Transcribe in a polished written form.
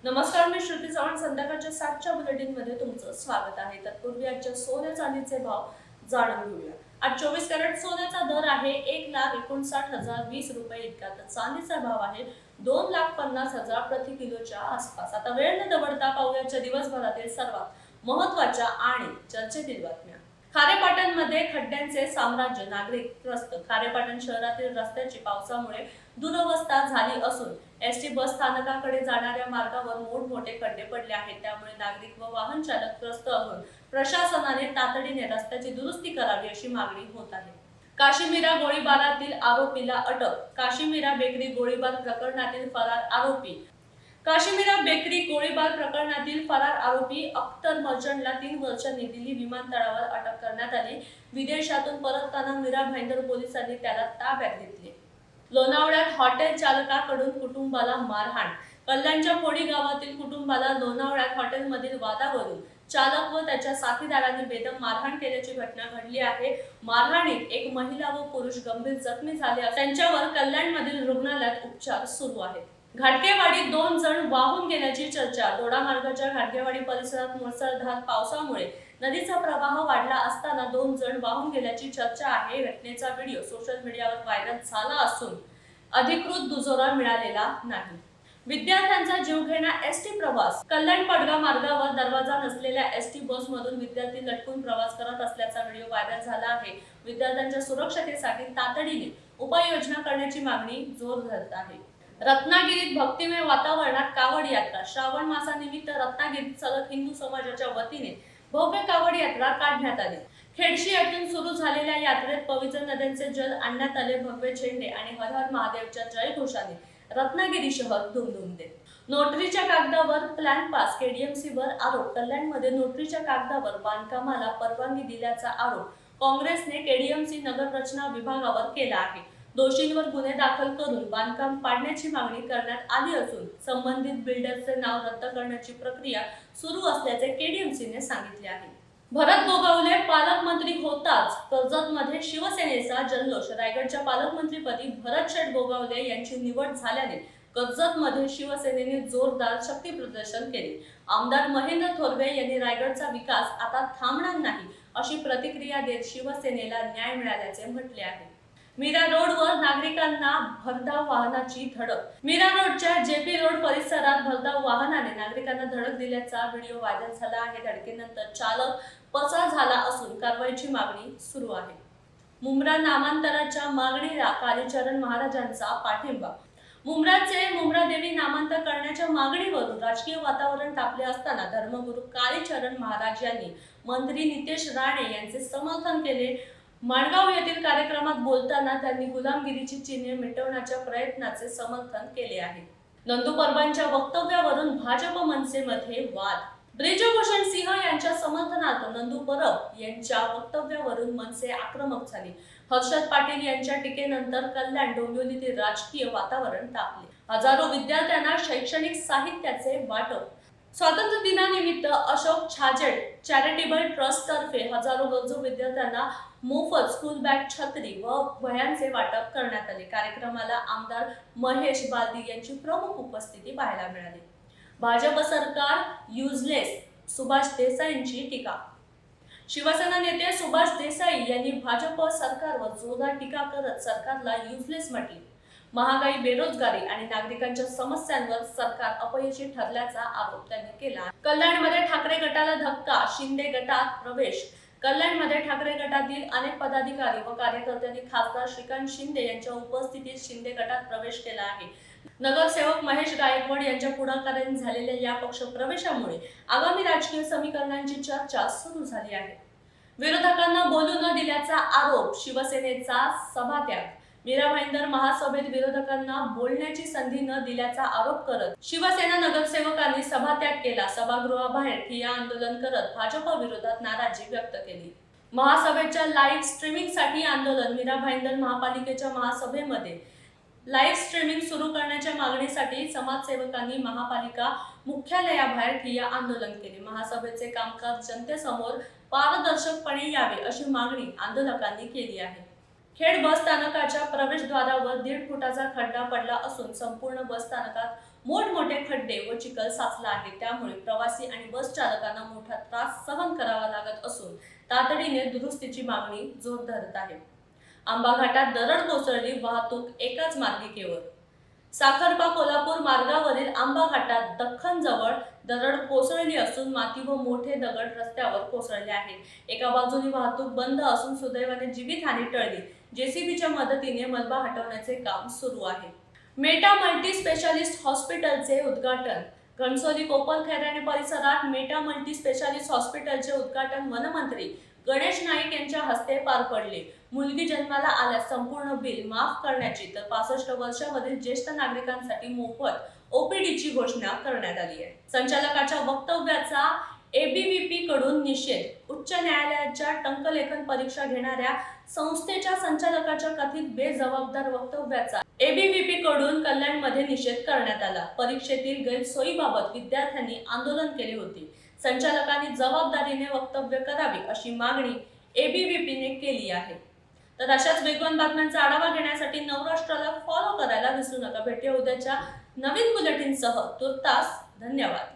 नमस्कार, मी श्रुती चव्हाण. संध्याकाळच्या 7च्या बुलेटिनमध्ये तुमचं स्वागत आहे. तत्पूर्वी आजच्या सोन्या चांदीचे भाव जाणून घेऊया. आज 24 कॅरेट सोन्याचा दर आहे 1,59,020 रुपये इतका. तर चांदीचा भाव आहे 2,50,000 प्रति किलोच्या आसपास. आता वेळ न दवडता पाहूयाच्या दिवसभरातील सर्वात महत्त्वाच्या आणि चर्चेतील बातम्या. खारेपाटणमध्ये खड्ड्यांचे साम्राज्य, नागरिक त्रस्त. खारेपाटण शहरातील रस्त्याची पावसामुळे दुरवस्था झाली असून एसटी बस स्थानकाकडे जाणाऱ्या मार्गावर मोठमोठे खड्डे पडले आहेत. त्यामुळे नागरिक व वाहन चालक त्रस्त असून प्रशासनाने तातडीने रस्त्याची दुरुस्ती करावी अशी मागणी होत आहे. काश्मीरा गोळीबारातील आरोपीला अटक. काश्मीरा बेकरी गोळीबार प्रकरणातील फरार आरोपी काश्मीरा बेकरी गोळीबार प्रकरणातील फरार आरोपी अख्तर मर्चंटला 3 वर्षांनी दिल्ली विमानतळावर अटक करण्यात आली. विदेशातून परतताना मीरा भाईंदर पोलिसांनी त्याला ताब्यात घेतले. लोणावळ्यात हॉटेल चालकाकडून कुटुंबाला मारहाण. कल्याणच्या फोडी गावातील कुटुंबाला लोणावळ्यात हॉटेलमधील वादावरून चालक व त्याच्या साथीदारांनी बेदम मारहाण केल्याची घटना घडली आहे. मारहाणीत एक महिला व पुरुष गंभीर जखमी झाले असून त्यांच्यावर कल्याणमधील रुग्णालयात उपचार सुरू आहेत. घाटगेवाडीत 2 जण वाहून गेल्याची चर्चा. दोडामार्गाच्या घाटगेवाडी परिसरात मुसळधार पावसामुळे नदीचा प्रवाह वाढला असताना 2 जण वाहून गेल्याची चर्चा आहे. घटनेचा व्हिडिओ सोशल मीडियावर व्हायरल झाला असून अधिकृत दुजोरा मिळालेला नाही. विद्यार्थ्यांचा जीवघेणा एसटी प्रवास. कल्याण पडगाव मार्गावर दरवाजा नसलेल्या एसटी बसमधून विद्यार्थी लटकून प्रवास करत असल्याचा व्हिडिओ व्हायरल झाला आहे. विद्यार्थ्यांच्या सुरक्षतेसाठी तातडीने उपाययोजना करण्याची मागणी जोर धरत आहे. रत्नागिरीत भक्तिमय वातावरणात कावड यात्रा. श्रावण मासानिमित्त रत्नागिरीत सलग हिंदू समाजाच्या वतीने भव्य कावड यात्रा काढण्यात आली. खेडशी येथून सुरू झालेल्या यात्रेत पवित्र नद्यांचे जल आणण्यात आले. भगवे झेंडे आणि हर हर महादेवच्या जयघोषाने रत्नागिरी शहर दुमदुमले. नोटरीच्या कागदावर प्लॅन पास. केडीएमसीवर आरोप. कल्याणमध्ये नोटरीच्या कागदावर बांधकामाला परवानगी दिल्याचा आरोप काँग्रेसने केडीएमसी नगर रचना विभागावर केला आहे. दोषींवर गुन्हे दाखल करून बांधकाम पाडण्याची मागणी करण्यात आली असून संबंधित बिल्डरचे नाव रद्द करण्याची प्रक्रिया सुरू असल्याचे केडीएमसीने सांगितले आहे. भरत गोगावले पालकमंत्री होताच कर्जतमध्ये शिवसेनेचा जल्लोष. रायगडच्या पालकमंत्रीपदी भरत शेठ गोगावले यांची निवड झाल्याने कर्जतमध्ये शिवसेनेने जोरदार शक्ती प्रदर्शन केले. आमदार महेंद्र थोरवे यांनी रायगडचा विकास आता थांबणार नाही अशी प्रतिक्रिया देत शिवसेनेला न्याय मिळाल्याचे म्हटले आहे. मीरा रोडवर नागरिकांना भरधाव वाहनाची धडक. मीरा रोडच्या जेपी रोड परिसरात भरधाव वाहनाने नागरिकांना धडक दिल्याचा व्हिडिओ व्हायरल झाला आहे. धडकेनंतर चालक पसार झाला असून कारवाईची मागणी सुरू आहे. मुंब्रा नामांतराच्या मागणीला कालीचरण महाराजांचा पाठिंबा. मुंब्राचे मुंब्रादेवी नामांतर करण्याच्या मागणीवरून राजकीय वातावरण तापले असताना धर्मगुरू कालीचरण महाराज यांनी मंत्री नितेश राणे यांचे समर्थन केले. माणगाव येथील कार्यक्रमात बोलताना त्यांनी गुलामगिरीची चिन्हे मिटवण्याच्या प्रयत्नाचे समर्थन केले आहे. नंदू परबांच्या वक्तव्यावरून भाजप मनसेमध्ये वाद. ब्रिजभूषण सिंह यांच्या समर्थनार्थ नंदू परब यांच्या वक्तव्यावरून मनसे आक्रमक झाली. हर्षद पाटील यांच्या टीकेनंतर कल्याण डोंबिवलीतील राजकीय वातावरण तापले. हजारो विद्यार्थ्यांना शैक्षणिक साहित्याचे वाटप. स्वातंत्र्य दिनानिमित्त अशोक छाजेड चॅरिटेबल ट्रस्ट तर्फे हजारो गरजू विद्यार्थ्यांना मोफत स्कूल बॅग, छत्री व वह्यांचे वाटप करण्यात आले. कार्यक्रमाला आमदार महेश बालदी यांची प्रमुख उपस्थिती पाहायला मिळाली. भाजप सरकार युजलेस. सुभाष देसाईंची टीका. शिवसेना नेते सुभाष देसाई यांनी भाजप सरकारवर जोरदार टीका करत सरकारला युजलेस म्हटले. महागाई, बेरोजगारी आणि नागरिकांच्या समस्यांवर सरकार अपयशी ठरल्याचा आरोप त्यांनी केला. कल्याणमध्ये ठाकरे गटाला धक्का. शिंदे गटात प्रवेश. कल्याणमध्ये ठाकरे गटातील अनेक पदाधिकारी व कार्यकर्त्यांनी खासदार श्रीकांत शिंदे यांच्या उपस्थितीत शिंदे गटात प्रवेश केला आहे. नगरसेवक महेश गायकवाड यांच्या पुढाकाराने झालेल्या या पक्ष प्रवेशामुळे आगामी राजकीय समीकरणांची चर्चा सुरू झाली आहे. विरोधकांना बोलू न दिल्याचा आरोप. शिवसेनेचा सभात्याग. मीरा भाईंदर महासभेत विरोधकांना बोलण्याची संधी न दिल्याचा आरोप करत शिवसेना नगरसेवकांनी सभात्याग केला. सभागृहाबाहेर ठिय्या आंदोलन करत भाजप विरोधात नाराजी व्यक्त केली. महासभेच्या लाईव्ह स्ट्रीमिंगसाठी आंदोलन. मीरा भाईंदर महापालिकेच्या महासभेमध्ये लाईव्ह स्ट्रीमिंग सुरू करण्याच्या मागणीसाठी समाजसेवकांनी महापालिका मुख्यालयाबाहेर ठिय्या आंदोलन केले. महासभेचे कामकाज जनतेसमोर पारदर्शकपणे यावे अशी मागणी आंदोलकांनी केली आहे. खेड बस स्थानकाच्या प्रवेशद्वारावर 1.5 फुटाचा खड्डा पडला असून संपूर्ण बस स्थानकात मोठमोठे खड्डे व चिखल साचला आहे। त्यामुळे प्रवासी आणि बस चालकांना मोठा त्रास सहन करावा लागत असून तातडीने दुरुस्तीची मागणी जोर धरत आहे। आंबा घाटात दरड कोसळली, वाहतूक एकाच मार्गिकेवर। साखरपा कोल्हापूर मार्गावरील आंबा घाटात दख्खन जवळ दरड कोसळली असून माती व मोठे दगड रस्त्यावर कोसळले आहेत। एका बाजूने वाहतूक बंद असून सुदैवाने जीवितहानी टळली। जेसीबीच्या मदतीने मलबा हटवण्याचे काम सुरू आहे। मेटा मल्टी स्पेशालिस्ट हॉस्पिटलचे उद्घाटन। घणसोली कोपल खैराणे परिसरात मेटा मल्टी स्पेशालिस्ट हॉस्पिटलचे उद्घाटन वनमंत्री गणेश नाईक यांच्या हस्ते पार पडले। मुलगी जन्माला आल्यास संपूर्ण बिल माफ करण्याची तर 65 वर्षांवरील ज्येष्ठ नागरिकांसाठी मोफत ओपीडीची घोषणा करण्यात आली आहे। संचालकाच्या वक्तव्याचा एबीव्हीपी कडून निषेध। उच्च न्यायालयाच्या टंकलेखन परीक्षा घेणाऱ्या संस्थेच्या संचालकाच्या कथित बेजबाबदार वक्तव्याचा एबीव्हीपी कडून कल्याणमध्ये निषेध करण्यात आला। परीक्षेतील गैरसोयीबाबत विद्यार्थ्यांनी आंदोलन केले होते। संचालकांनी जबाबदारीने वक्तव्य करावे अशी मागणी एबीव्हीपीने केली आहे। तर अशाच वेगवान बातम्यांचा आढावा घेण्यासाठी नवराष्ट्राला फॉलो करायला विसरू नका। भेटूया उद्याच्या नवीन बुलेटिनसह। तुर्तास धन्यवाद।